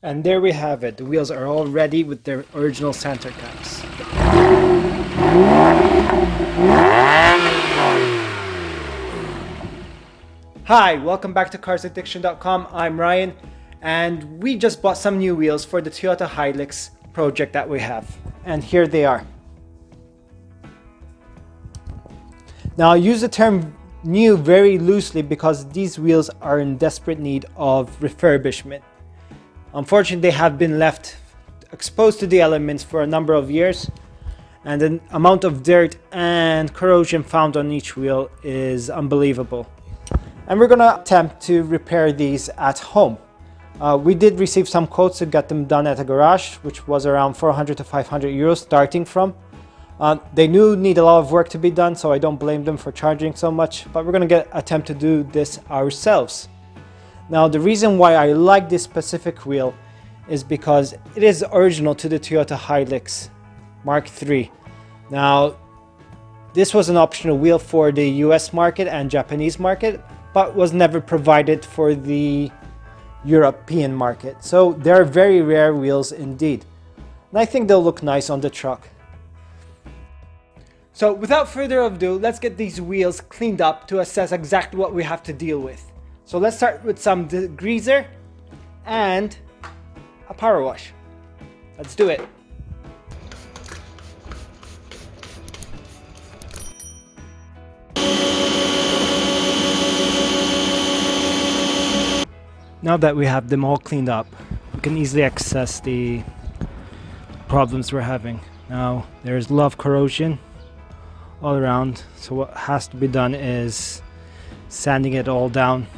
And there we have it. The wheels are all ready with their original center caps. Hi, welcome back to CarsAddiction.com. I'm Ryan, and we just bought some new wheels for the Toyota Hilux project that we have. And here they are. Now, I use the term new very loosely because these wheels are in desperate need of refurbishment. Unfortunately, they have been left exposed to the elements for a number of years, and the amount of dirt and corrosion found on each wheel is unbelievable. And we're gonna attempt to repair these at home. We did receive some quotes to get them done at a garage, which was around 400 to 500 euros starting from. They do need a lot of work to be done, so I don't blame them for charging so much, but we're gonna attempt to do this ourselves. Now, the reason why I like this specific wheel is because it is original to the Toyota Hilux Mark III. Now, this was an optional wheel for the US market and Japanese market, but was never provided for the European market. So they're very rare wheels indeed. And I think they'll look nice on the truck. So without further ado, let's get these wheels cleaned up to assess exactly what we have to deal with. So let's start with some degreaser and a power wash. Let's do it. Now that we have them all cleaned up, we can easily access the problems we're having. Now, there's a lot of corrosion all around, so what has to be done is sanding it all down,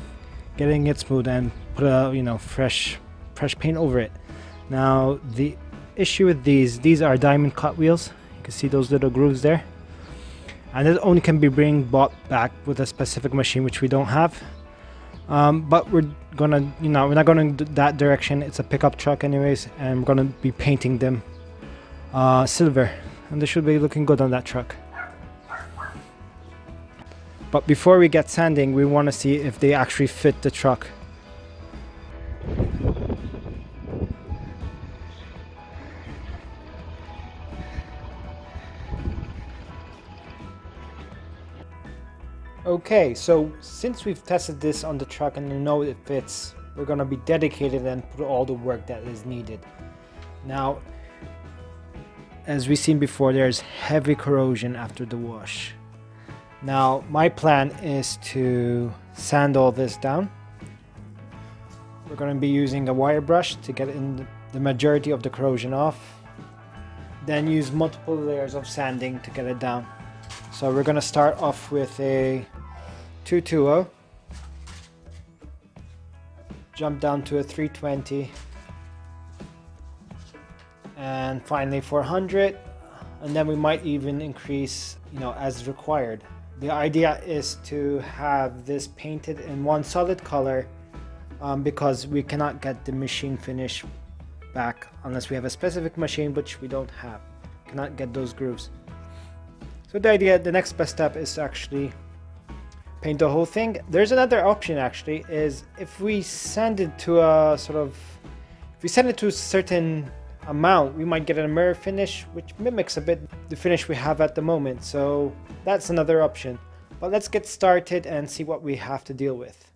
getting it smooth, and put a fresh paint over it. Now, the issue with these are diamond cut wheels. You can see those little grooves there, and it only can be bought back with a specific machine, which we don't have. But we're gonna, we're not going that direction. It's a pickup truck anyways, and we're gonna be painting them silver, and they should be looking good on that truck. But before we get sanding, we want to see if they actually fit the truck. Okay, so since we've tested this on the truck and we know it fits, we're going to be dedicated and put all the work that is needed. Now, as we've seen before, there's heavy corrosion after the wash. Now, my plan is to sand all this down. We're going to be using a wire brush to get in the majority of the corrosion off. Then use multiple layers of sanding to get it down. So we're going to start off with a 220, jump down to a 320, and finally 400, and then we might even increase, as required. The idea is to have this painted in one solid color because we cannot get the machine finish back unless we have a specific machine, which we don't have. Cannot get those grooves. So the next best step is to actually paint the whole thing. There's another option actually, is if we send it to a certain amount, we might get a mirror finish which mimics a bit the finish we have at the moment. So that's another option. But let's get started and see what we have to deal with.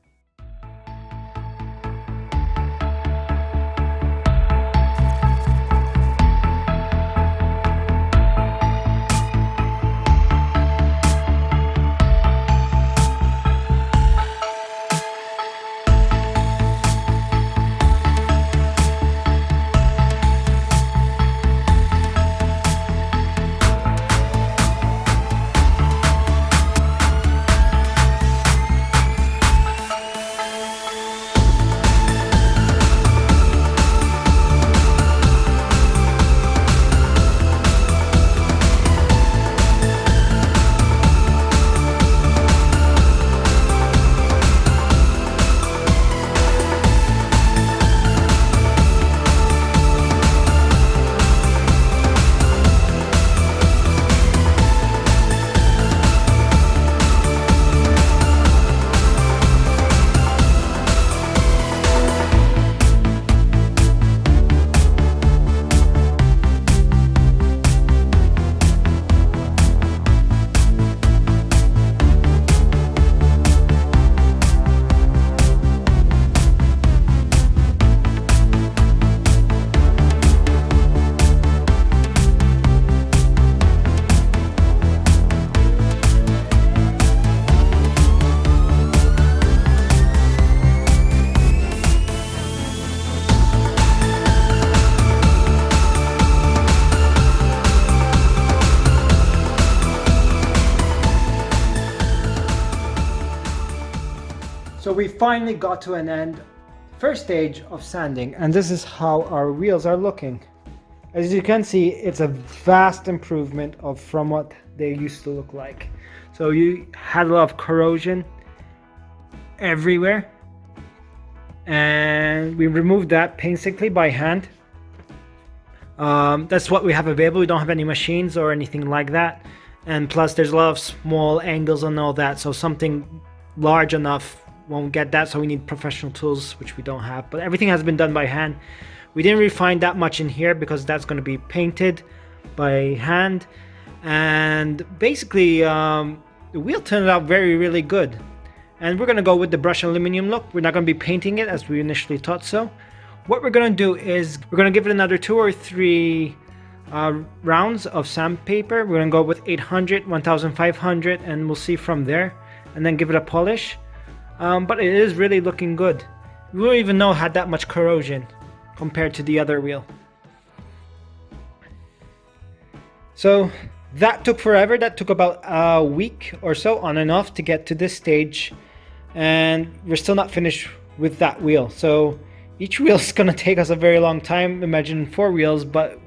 we finally got to an end, first stage of sanding, and this is how our wheels are looking. As you can see, it's a vast improvement from what they used to look like. So you had a lot of corrosion everywhere, and we removed that painstakingly by hand. That's what we have available. We don't have any machines or anything like that, and plus there's a lot of small angles and all that, so something large enough won't get that, so we need professional tools, which we don't have. But everything has been done by hand. We didn't refine that much in here because that's going to be painted by hand, and basically the wheel turned out really good. And we're going to go with the brushed aluminum look. We're not going to be painting it as we initially thought so. What we're going to do is we're going to give it another 2 or 3 rounds of sandpaper. We're going to go with 800, 1500, and we'll see from there, and then give it a polish. But it is really looking good. We don't even know it had that much corrosion compared to the other wheel. So that took forever. That took about a week or so on and off to get to this stage, and we're still not finished with that wheel. So each wheel is going to take us a very long time. Imagine 4 wheels, but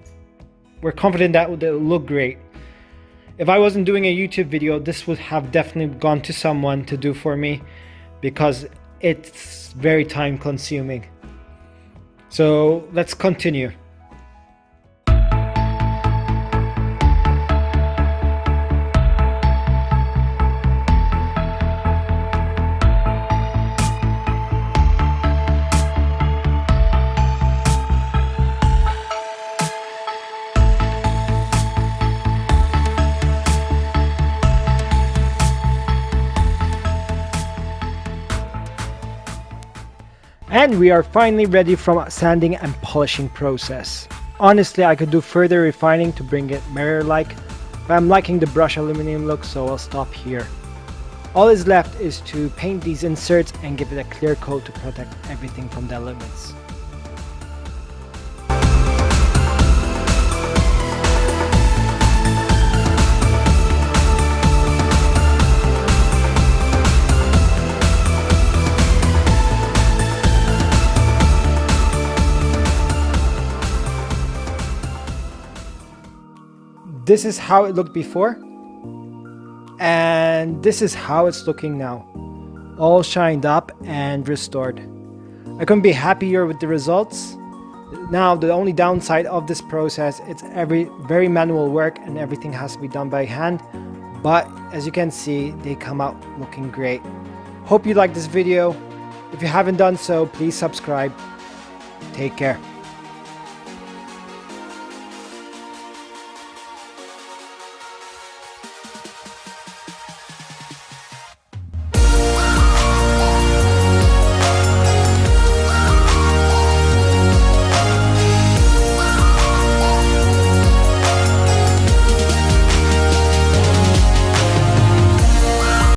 we're confident that it will look great. If I wasn't doing a YouTube video, this would have definitely gone to someone to do for me, because it's very time consuming. So let's continue. And we are finally ready from sanding and polishing process. Honestly, I could do further refining to bring it mirror-like, but I'm liking the brushed aluminum look, so I'll stop here. All is left is to paint these inserts and give it a clear coat to protect everything from the elements. This is how it looked before, and this is how it's looking now, all shined up and restored. I couldn't be happier with the results. Now the only downside of this process, it's very manual work and everything has to be done by hand, but as you can see, they come out looking great. Hope you liked this video. If you haven't done so, please subscribe. Take care.